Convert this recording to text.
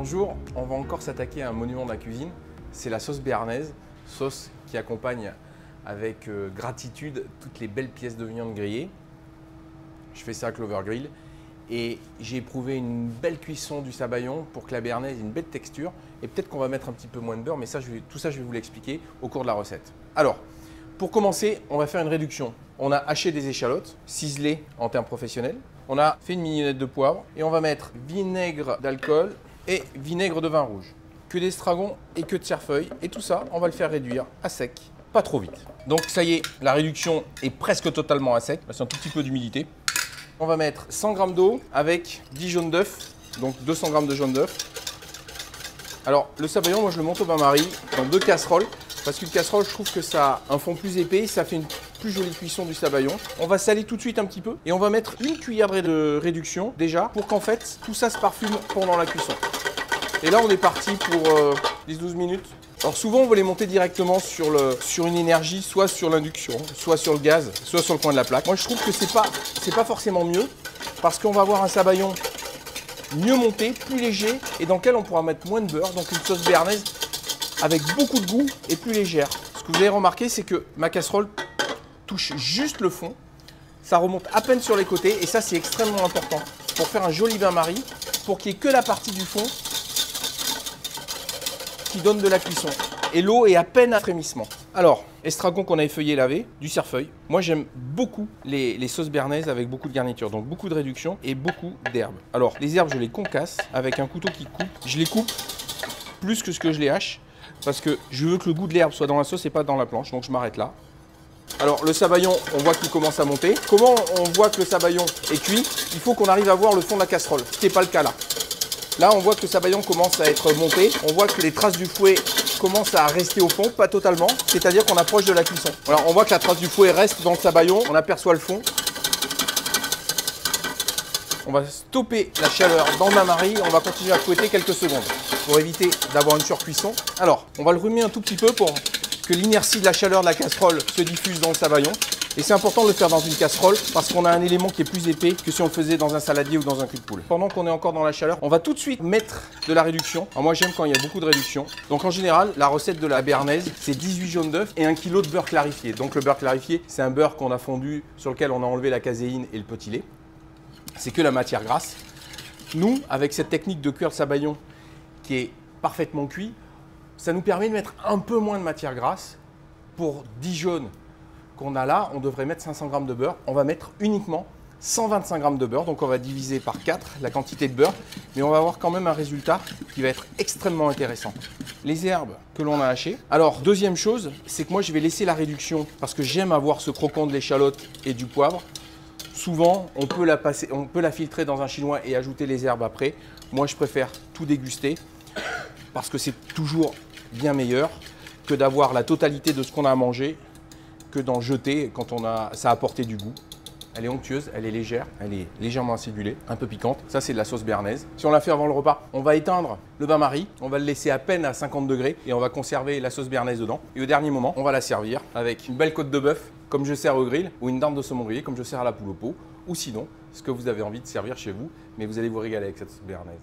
Bonjour, on va encore s'attaquer à un monument de la cuisine, c'est la sauce béarnaise, sauce qui accompagne avec gratitude toutes les belles pièces de viande grillées. Je fais ça à Clover Grill et j'ai éprouvé une belle cuisson du sabayon pour que la béarnaise ait une belle texture et peut-être qu'on va mettre un petit peu moins de beurre, mais ça, tout ça je vais vous l'expliquer au cours de la recette. Alors, pour commencer, on va faire une réduction. On a haché des échalotes, ciselées en termes professionnels. On a fait une mignonnette de poivre et on va mettre vinaigre d'alcool et vinaigre de vin rouge. Que d'estragon et que de cerfeuil. Et tout ça, on va le faire réduire à sec, pas trop vite. Donc ça y est, la réduction est presque totalement à sec. C'est un tout petit peu d'humidité. On va mettre 100 g d'eau avec 10 jaunes d'œufs, donc 200 g de jaune d'œuf. Alors le sabayon, moi je le monte au bain-marie dans 2 casseroles. Parce qu'une casserole, je trouve que ça a un fond plus épais, ça fait une plus jolie cuisson du sabayon. On va saler tout de suite un petit peu et on va mettre une cuillère de réduction déjà pour qu'en fait tout ça se parfume pendant la cuisson. Et là on est parti pour 10-12 minutes. Alors souvent on veut les monter directement sur une énergie, soit sur l'induction, soit sur le gaz, soit sur le coin de la plaque. Moi je trouve que c'est pas forcément mieux parce qu'on va avoir un sabayon mieux monté, plus léger et dans lequel on pourra mettre moins de beurre, donc une sauce béarnaise avec beaucoup de goût et plus légère. Ce que vous avez remarqué, c'est que ma casserole touche juste le fond. Ça remonte à peine sur les côtés et ça, c'est extrêmement important pour faire un joli bain-marie, pour qu'il n'y ait que la partie du fond qui donne de la cuisson. Et l'eau est à peine à frémissement. Alors, estragon qu'on a effeuillé et lavé, du cerfeuil. Moi, j'aime beaucoup les sauces béarnaises avec beaucoup de garniture, donc beaucoup de réduction et beaucoup d'herbes. Alors, les herbes, je les concasse avec un couteau qui coupe. Je les coupe plus que ce que je les hache, parce que je veux que le goût de l'herbe soit dans la sauce et pas dans la planche, donc je m'arrête là. Alors le sabayon, on voit qu'il commence à monter. Comment on voit que le sabayon est cuit? Il faut qu'on arrive à voir le fond de la casserole, ce qui n'est pas le cas là. Là, on voit que le sabayon commence à être monté. On voit que les traces du fouet commencent à rester au fond, pas totalement, c'est-à-dire qu'on approche de la cuisson. Alors on voit que la trace du fouet reste dans le sabayon, on aperçoit le fond. On va stopper la chaleur dans le bain-marie, on va continuer à fouetter quelques secondes pour éviter d'avoir une surcuisson. Alors, on va le remuer un tout petit peu pour que l'inertie de la chaleur de la casserole se diffuse dans le sabayon. Et c'est important de le faire dans une casserole parce qu'on a un élément qui est plus épais que si on le faisait dans un saladier ou dans un cul de poule. Pendant qu'on est encore dans la chaleur, on va tout de suite mettre de la réduction. Alors moi j'aime quand il y a beaucoup de réduction. Donc en général, la recette de la béarnaise, c'est 18 jaunes d'œufs et 1 kg de beurre clarifié. Donc le beurre clarifié, c'est un beurre qu'on a fondu sur lequel on a enlevé la caséine et le petit lait. C'est que la matière grasse. Nous, avec cette technique de cuire le sabayon qui est parfaitement cuit, ça nous permet de mettre un peu moins de matière grasse. Pour 10 jaunes qu'on a là, on devrait mettre 500 g de beurre. On va mettre uniquement 125 g de beurre, donc on va diviser par 4 la quantité de beurre, mais on va avoir quand même un résultat qui va être extrêmement intéressant. Les herbes que l'on a hachées. Alors, deuxième chose, c'est que moi je vais laisser la réduction parce que j'aime avoir ce croquant de l'échalote et du poivre. Souvent, on peut la filtrer dans un chinois et ajouter les herbes après. Moi, je préfère tout déguster parce que c'est toujours bien meilleur que d'avoir la totalité de ce qu'on a à manger que d'en jeter quand ça a apporté du goût. Elle est onctueuse, elle est légère, elle est légèrement acidulée, un peu piquante. Ça, c'est de la sauce béarnaise. Si on la fait avant le repas, on va éteindre le bain-marie, on va le laisser à peine à 50 degrés et on va conserver la sauce béarnaise dedans. Et au dernier moment, on va la servir avec une belle côte de bœuf, comme je sers au grill, ou une dinde de saumon grillé, comme je sers à la poule au pot, ou sinon, ce que vous avez envie de servir chez vous, mais vous allez vous régaler avec cette sauce béarnaise.